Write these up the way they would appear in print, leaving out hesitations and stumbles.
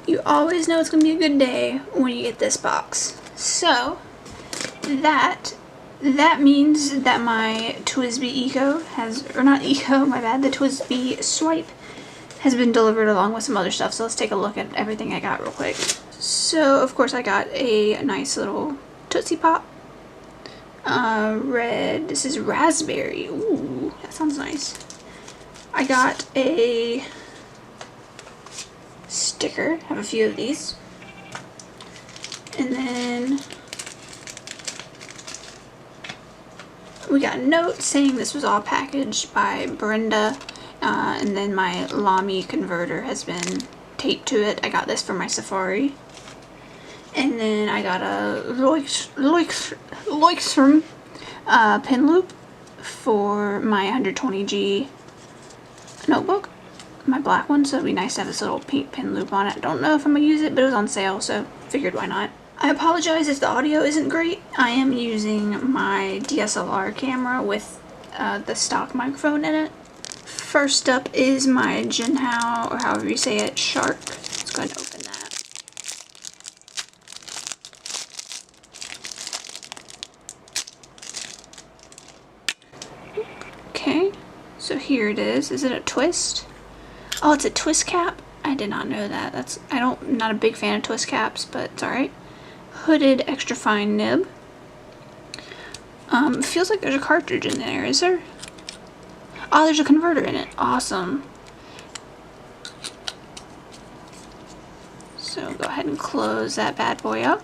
You always know it's gonna be a good day when you get this box. So that means that my Twsbi Eco has, or not Eco, my bad, the Twsbi Swipe has been delivered along with some other stuff. So let's take a look at everything I got real quick. So of course I got a nice little Tootsie Pop. Red, this is raspberry. Ooh, that sounds nice. I got a sticker, have a few of these. And then we got a note saying this was all packaged by Brenda, and then my Lamy converter has been taped to it. I got this for my Safari. And then I got a Leuchtturm pen loop for my 120G notebook, my black one, so it'd be nice to have this little pink pin loop on it. I don't know if I'm gonna use it, but it was on sale, so figured why not. I apologize if the audio isn't great. I am using my DSLR camera with the stock microphone in it. First up is my Jinhao, or however you say it, Shark. Let's go ahead and open that. Okay, so here it is. Is it a twist? Oh, it's a twist cap? I did not know that. I'm not a big fan of twist caps, but it's alright. Hooded extra fine nib. It feels like there's a cartridge in there, is there? Oh, there's a converter in it. Awesome. So go ahead and close that bad boy up.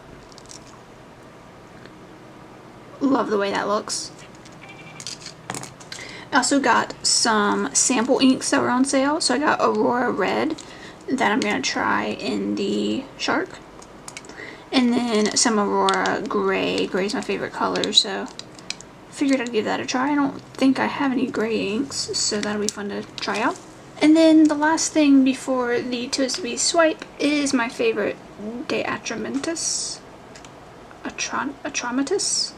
Love the way that looks. I also got some sample inks that were on sale. So I got Aurora Red that I'm going to try in the Shark. And then some Aurora Gray. Gray's my favorite color, so figured I'd give that a try. I don't think I have any gray inks, so that'll be fun to try out. And then the last thing before the Twsbi Swipe is my favorite De Atramentis. Atramentis?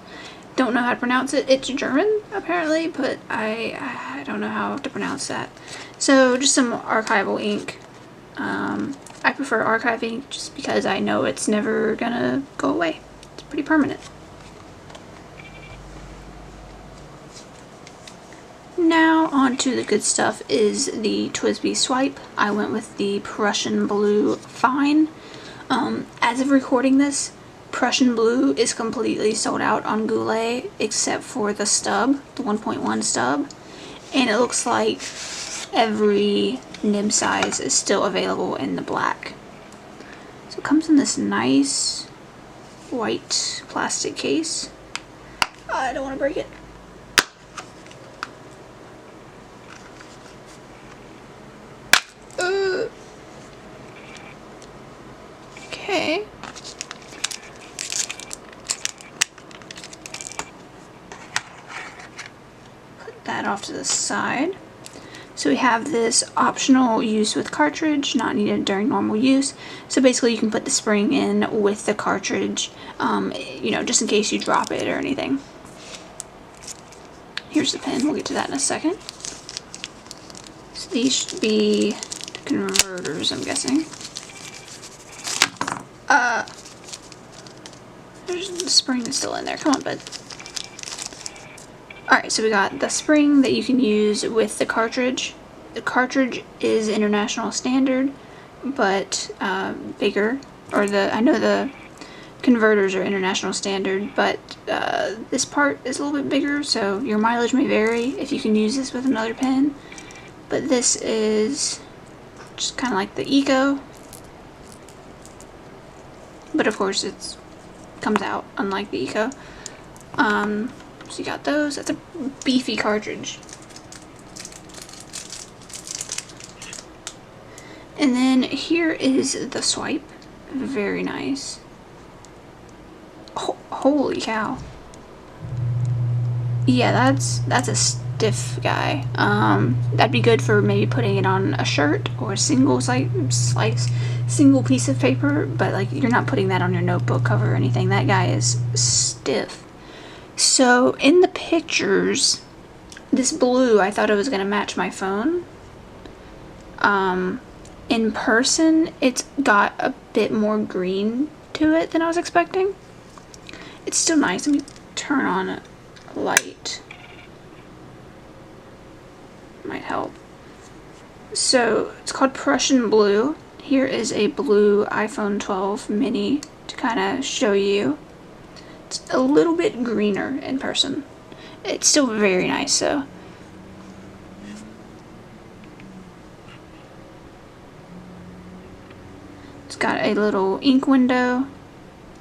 Don't know how to pronounce it. It's German apparently, but I don't know how to pronounce that. So just some archival ink. I prefer archive ink just because I know it's never gonna go away. It's pretty permanent. Now on to the good stuff is the Twsbi Swipe. I went with the Prussian Blue Fine. As of recording this, Prussian Blue is completely sold out on Goulet except for the stub, the 1.1 stub, and it looks like every nib size is still available in the black. So it comes in this nice white plastic case. I don't want to break it. Okay. Put that off to the side. So we have this optional use with cartridge, not needed during normal use. So basically you can put the spring in with the cartridge, you know, just in case you drop it or anything. Here's the pen, we'll get to that in a second. So these should be converters, I'm guessing. There's the spring that's still in there, come on bud. Alright, so we got the spring that you can use with the cartridge. The cartridge is international standard, but bigger. Or I know the converters are international standard, but this part is a little bit bigger, so your mileage may vary if you can use this with another pen. But this is just kind of like the Eco. But of course it comes out unlike the Eco. So you got those. That's a beefy cartridge. And then here is the Swipe. Very nice. Holy cow. Yeah, that's a stiff guy. That'd be good for maybe putting it on a shirt or a single single piece of paper, but like you're not putting that on your notebook cover or anything. That guy is stiff. So in the pictures, this blue, I thought it was going to match my phone. In person, it's got a bit more green to it than I was expecting. It's still nice. Let me turn on a light. Might help. So it's called Prussian Blue. Here is a blue iPhone 12 mini to kind of show you. It's a little bit greener in person. It's still very nice though. It's got a little ink window.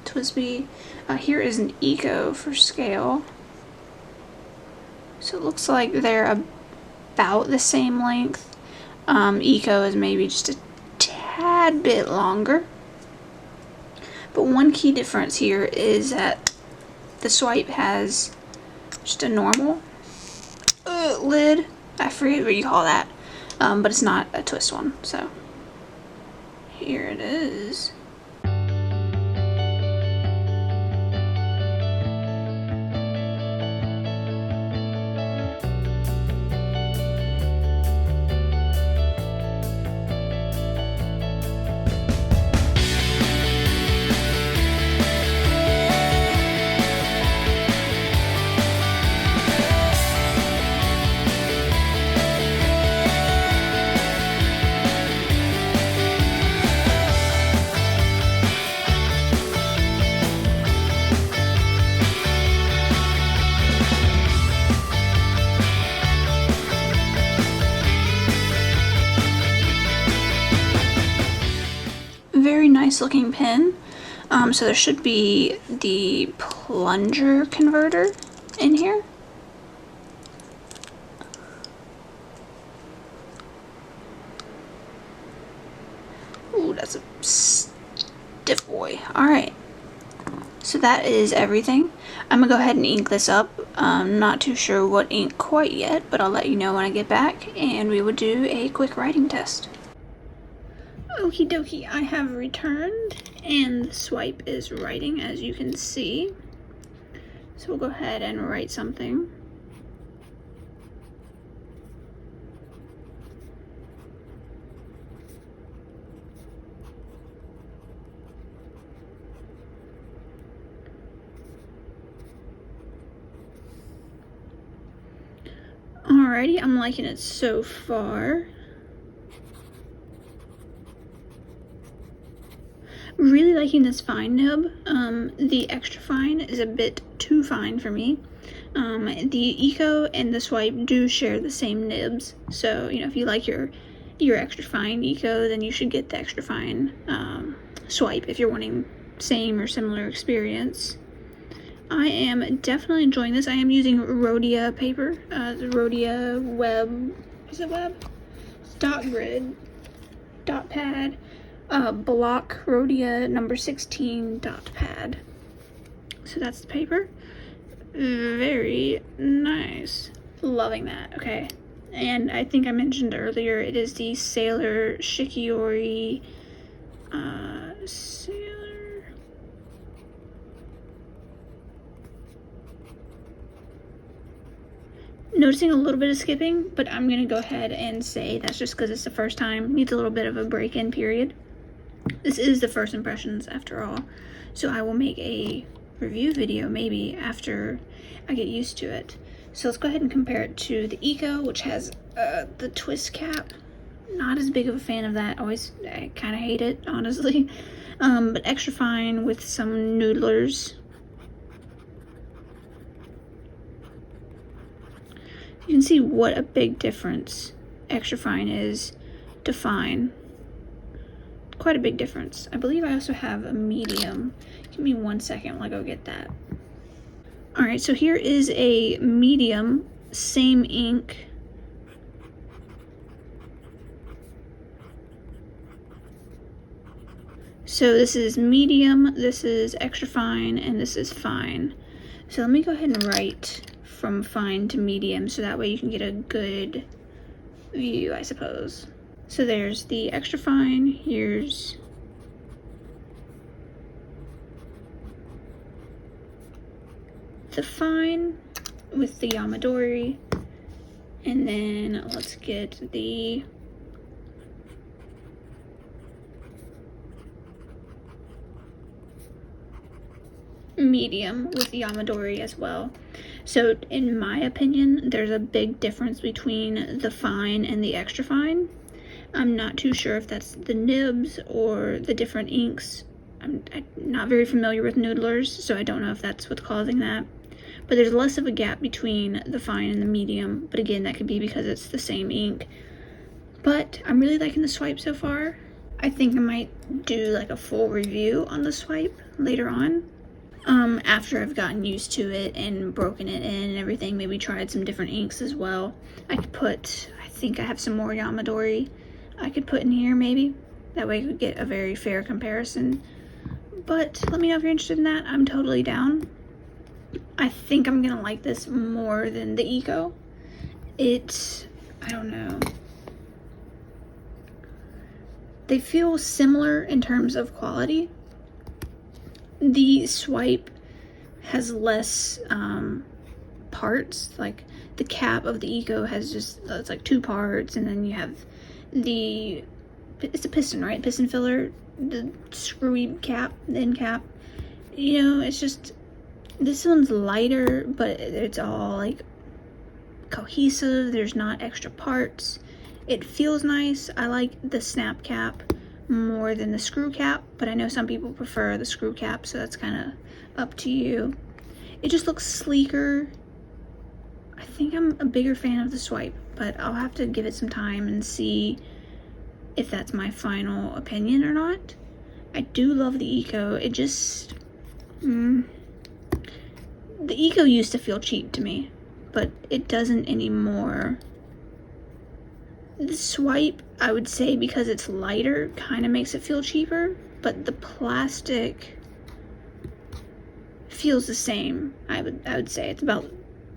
Twsbi. Here is an Eco for scale. So it looks like they're about the same length. Eco is maybe just a tad bit longer. But one key difference here is that the Swipe has just a normal lid. I forget what you call that. But it's not a twist one. So here it is. Very nice looking pen. So there should be the plunger converter in here. Ooh, that's a stiff boy. Alright. So that is everything. I'm gonna go ahead and ink this up. Not too sure what ink quite yet, but I'll let you know when I get back and we will do a quick writing test. Okie dokie, I have returned and the Swipe is writing, as you can see. So we'll go ahead and write something. Alrighty, I'm liking it so far. Really liking this fine nib. The extra fine is a bit too fine for me. The Eco and the Swipe do share the same nibs, so you know, if you like your extra fine Eco, then you should get the extra fine Swipe if you're wanting same or similar experience. I am definitely enjoying this. I am using Rhodia paper, the Rhodia web, is it web? It's dot grid, dot pad. Block Rhodia number 16 dot pad. So that's the paper. Very nice. Loving that. Okay. And I think I mentioned earlier, it is the Sailor Shikiori Sailor. Noticing a little bit of skipping, but I'm gonna go ahead and say that's just because it's the first time. Needs a little bit of a break-in period. This is the first impressions after all, so I will make a review video maybe after I get used to it. So let's go ahead and compare it to the Eco, which has the twist cap. Not as big of a fan of that. I kind of hate it, honestly. But extra fine with some noodlers. You can see what a big difference extra fine is to fine. Quite a big difference. I believe I also have a medium. Give me 1 second while I go get that. Alright, so here is a medium, same ink. So this is medium, this is extra fine, and this is fine. So let me go ahead and write from fine to medium so that way you can get a good view, I suppose. So there's the extra fine, here's the fine with the Yamadori, and then let's get the medium with Yamadori as well. So in my opinion, there's a big difference between the fine and the extra fine. I'm not too sure if that's the nibs or the different inks. I'm not very familiar with noodlers, so I don't know if that's what's causing that. But there's less of a gap between the fine and the medium, but again, that could be because it's the same ink. But I'm really liking the Swipe so far. I think I might do like a full review on the Swipe later on. After I've gotten used to it and broken it in and everything, maybe tried some different inks as well. I think I have some more Yamadori I could put in here maybe. That way I could get a very fair comparison. But let me know if you're interested in that. I'm totally down. I think I'm gonna like this more than the Eco. I don't know. They feel similar in terms of quality. The Swipe has less parts. Like the cap of the Eco has it's like 2 parts, and then you have it's a piston, right? Piston filler, the screwy cap, the end cap. You know, it's just, this one's lighter, but it's all like cohesive. There's not extra parts. It feels nice. I like the snap cap more than the screw cap, but I know some people prefer the screw cap, so that's kind of up to you. It just looks sleeker. I think I'm a bigger fan of the Swipe, but I'll have to give it some time and see if that's my final opinion or not. I do love the Eco. It just, the Eco used to feel cheap to me, but it doesn't anymore. The Swipe, I would say, because it's lighter, kind of makes it feel cheaper, but the plastic feels the same. I would say it's about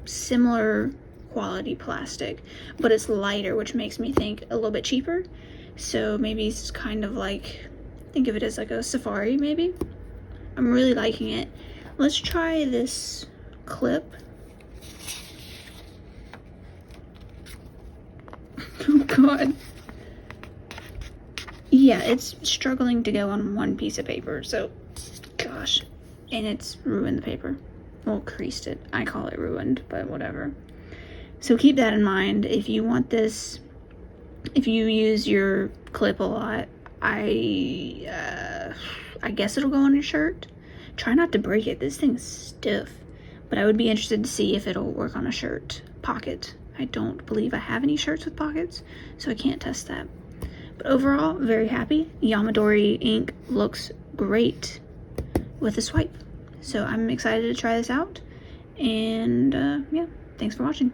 similar quality plastic, but it's lighter, which makes me think a little bit cheaper. So maybe it's kind of like, think of it as like a Safari maybe. I'm really liking it. Let's try this clip. Oh god. Yeah, it's struggling to go on one piece of paper, so gosh. And it's ruined the paper. Well, creased it. I call it ruined, but whatever. So keep that in mind. If you want this, if you use your clip a lot, I guess it'll go on your shirt. Try not to break it. This thing's stiff. But I would be interested to see if it'll work on a shirt pocket. I don't believe I have any shirts with pockets, so I can't test that. But overall, very happy. Yamadori ink looks great with the Swipe. So I'm excited to try this out. And yeah, thanks for watching.